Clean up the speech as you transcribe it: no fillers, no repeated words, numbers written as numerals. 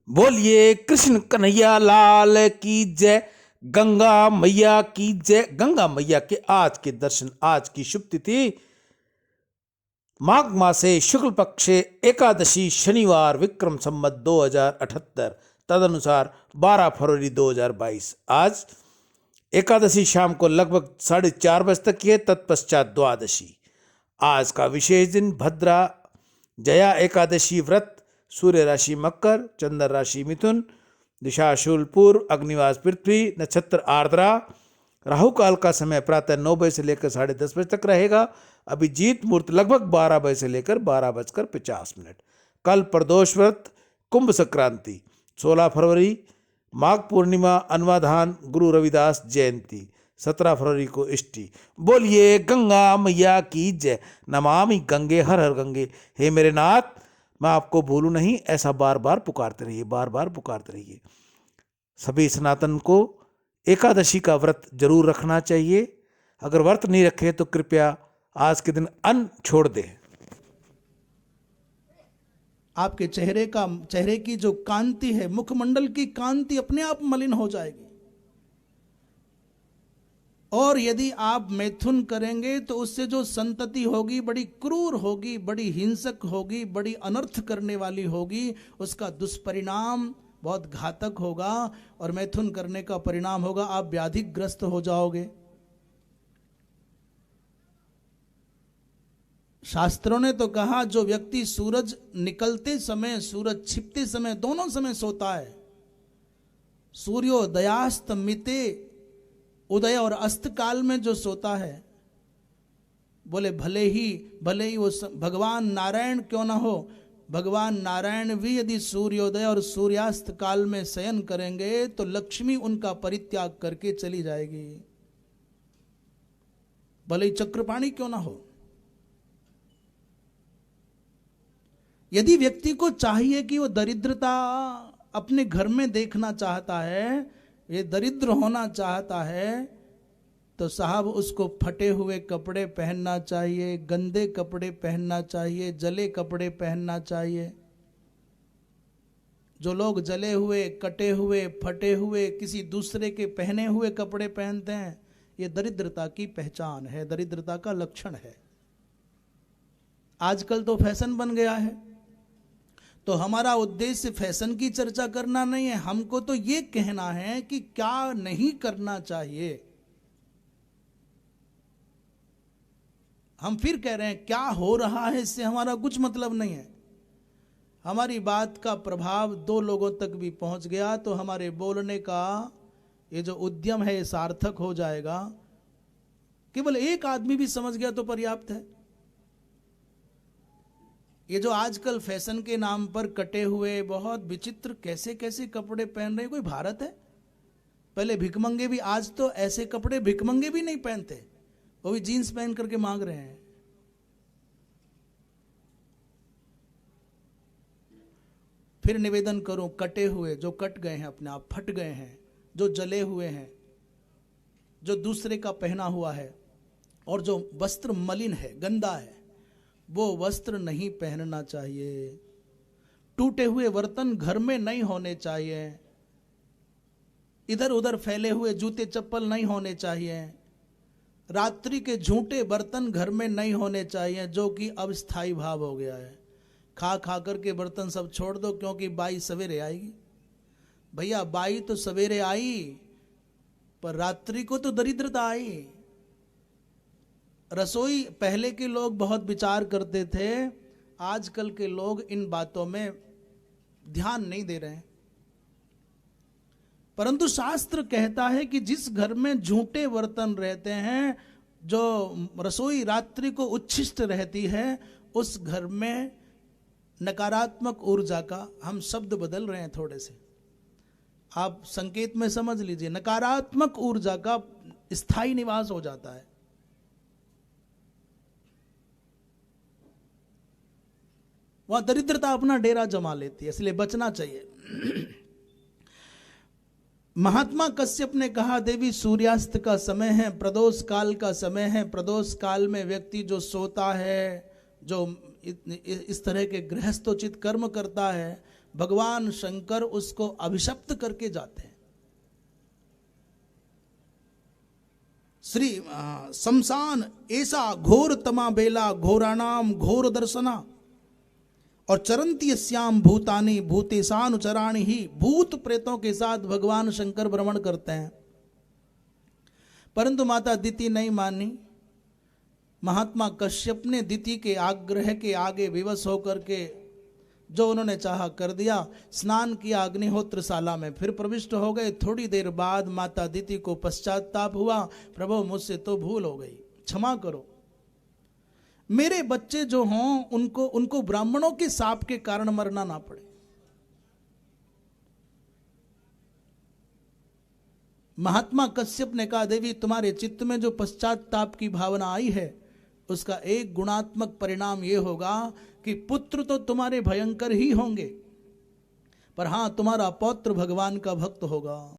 बोलिए कृष्ण कन्हैया लाल की जय। गंगा मैया की जय। गंगा मैया के आज के दर्शन, आज की शुभ तिथि माघ मासे शुक्ल पक्षे एकादशी शनिवार विक्रम संवत 2078 तदनुसार 12 फरवरी 2022। आज एकादशी शाम को लगभग 4:30 बजे तक की है, तत्पश्चात द्वादशी। आज का विशेष दिन भद्रा जया एकादशी व्रत। सूर्य राशि मकर, चंद्र राशि मिथुन, दिशा शूल पूर्व, अग्निवास पृथ्वी, नक्षत्र आर्द्रा। राहु काल का समय प्रातः 9 बजे से लेकर 10:30 बजे तक रहेगा। अभिजीत मुहूर्त लगभग 12 बजे से लेकर 12:50। कल प्रदोष व्रत, कुंभ संक्रांति 16 फरवरी, माघ पूर्णिमा, अनवाधान, गुरु रविदास जयंती 17 फरवरी को इष्टि। बोलिए गंगा मैया की जय। नमामि गंगे हर हर गंगे। हे मेरे नाथ, मैं आपको भूलूं नहीं, ऐसा बार बार पुकारते रहिए, बार बार पुकारते रहिए। सभी सनातन को एकादशी का व्रत जरूर रखना चाहिए। अगर व्रत नहीं रखे तो कृपया आज के दिन अन्न छोड़ दें। आपके चेहरे की जो कांति है, मुखमंडल की कांति अपने आप मलिन हो जाएगी। और यदि आप मैथुन करेंगे तो उससे जो संतति होगी बड़ी क्रूर होगी, बड़ी हिंसक होगी, बड़ी अनर्थ करने वाली होगी। उसका दुष्परिणाम बहुत घातक होगा और मैथुन करने का परिणाम होगा आप व्याधिग्रस्त हो जाओगे। शास्त्रों ने तो कहा, जो व्यक्ति सूरज निकलते समय, सूरज छिपते समय, दोनों समय सोता है, सूर्योदयास्त मिते, उदय और अस्त काल में जो सोता है, बोले भले ही वो भगवान नारायण क्यों ना हो, भगवान नारायण भी यदि सूर्योदय और सूर्यास्त काल में शयन करेंगे तो लक्ष्मी उनका परित्याग करके चली जाएगी, भले ही चक्रपाणी क्यों ना हो। यदि व्यक्ति को चाहिए कि वो दरिद्रता अपने घर में देखना चाहता है, ये दरिद्र होना चाहता है, तो साहब उसको फटे हुए कपड़े पहनना चाहिए, गंदे कपड़े पहनना चाहिए, जले कपड़े पहनना चाहिए। जो लोग जले हुए, कटे हुए, फटे हुए, किसी दूसरे के पहने हुए कपड़े पहनते हैं, ये दरिद्रता की पहचान है, दरिद्रता का लक्षण है। आजकल तो फैशन बन गया है। तो हमारा उद्देश्य फैशन की चर्चा करना नहीं है, हमको तो ये कहना है कि क्या नहीं करना चाहिए। हम फिर कह रहे हैं क्या हो रहा है, इससे हमारा कुछ मतलब नहीं है। हमारी बात का प्रभाव 2 लोगों तक भी पहुंच गया तो हमारे बोलने का ये जो उद्यम है ये सार्थक हो जाएगा। केवल एक आदमी भी समझ गया तो पर्याप्त है। ये जो आजकल फैशन के नाम पर कटे हुए बहुत विचित्र कैसे कैसे कपड़े पहन रहे हैं, कोई भारत है? पहले भिखमंगे भी, आज तो ऐसे कपड़े भिखमंगे भी नहीं पहनते, वो भी जीन्स पहन करके मांग रहे हैं। फिर निवेदन करूं, कटे हुए जो कट गए हैं, अपने आप फट गए हैं, जो जले हुए हैं, जो दूसरे का पहना हुआ है और जो वस्त्र मलिन है, गंदा है, वो वस्त्र नहीं पहनना चाहिए। टूटे हुए बर्तन घर में नहीं होने चाहिए। इधर उधर फैले हुए जूते चप्पल नहीं होने चाहिए। रात्रि के झूठे बर्तन घर में नहीं होने चाहिए, जो कि अब स्थायी भाव हो गया है। खा खा करके बर्तन सब छोड़ दो, क्योंकि बाई सवेरे आएगी। भैया बाई तो सवेरे आई, पर रात्रि को तो दरिद्रता आई। रसोई पहले के लोग बहुत विचार करते थे, आजकल के लोग इन बातों में ध्यान नहीं दे रहे हैं। परंतु शास्त्र कहता है कि जिस घर में झूठे बर्तन रहते हैं, जो रसोई रात्रि को उच्छिष्ट रहती है, उस घर में नकारात्मक ऊर्जा का, हम शब्द बदल रहे हैं थोड़े से, आप संकेत में समझ लीजिए, नकारात्मक ऊर्जा का स्थायी निवास हो जाता है। वहां दरिद्रता अपना डेरा जमा लेती है, इसलिए बचना चाहिए। महात्मा कश्यप ने कहा, देवी सूर्यास्त का समय है, प्रदोष काल का समय है। प्रदोष काल में व्यक्ति जो सोता है, जो इस तरह के गृहस्थोचित कर्म करता है, भगवान शंकर उसको अभिशप्त करके जाते हैं। श्री शमशान ऐसा घोर तमा बेला घोराणाम घोर दर्शना और चरंती श्याम भूतानि भूतेशानुचराणि ही, भूत प्रेतों के साथ भगवान शंकर भ्रमण करते हैं। परंतु माता दिति नहीं मानी। महात्मा कश्यप ने दिति के आग्रह के आगे विवश होकर के जो उन्होंने चाहा कर दिया। स्नान किया अग्निहोत्रशाला में, फिर प्रविष्ट हो गए। थोड़ी देर बाद माता दिति को पश्चाताप हुआ, प्रभु मुझसे तो भूल हो गई, क्षमा करो। मेरे बच्चे जो हों उनको ब्राह्मणों के शाप के कारण मरना ना पड़े। महात्मा कश्यप ने कहा, देवी तुम्हारे चित्त में जो पश्चाताप की भावना आई है उसका एक गुणात्मक परिणाम यह होगा कि पुत्र तो तुम्हारे भयंकर ही होंगे, पर हां तुम्हारा पौत्र भगवान का भक्त होगा।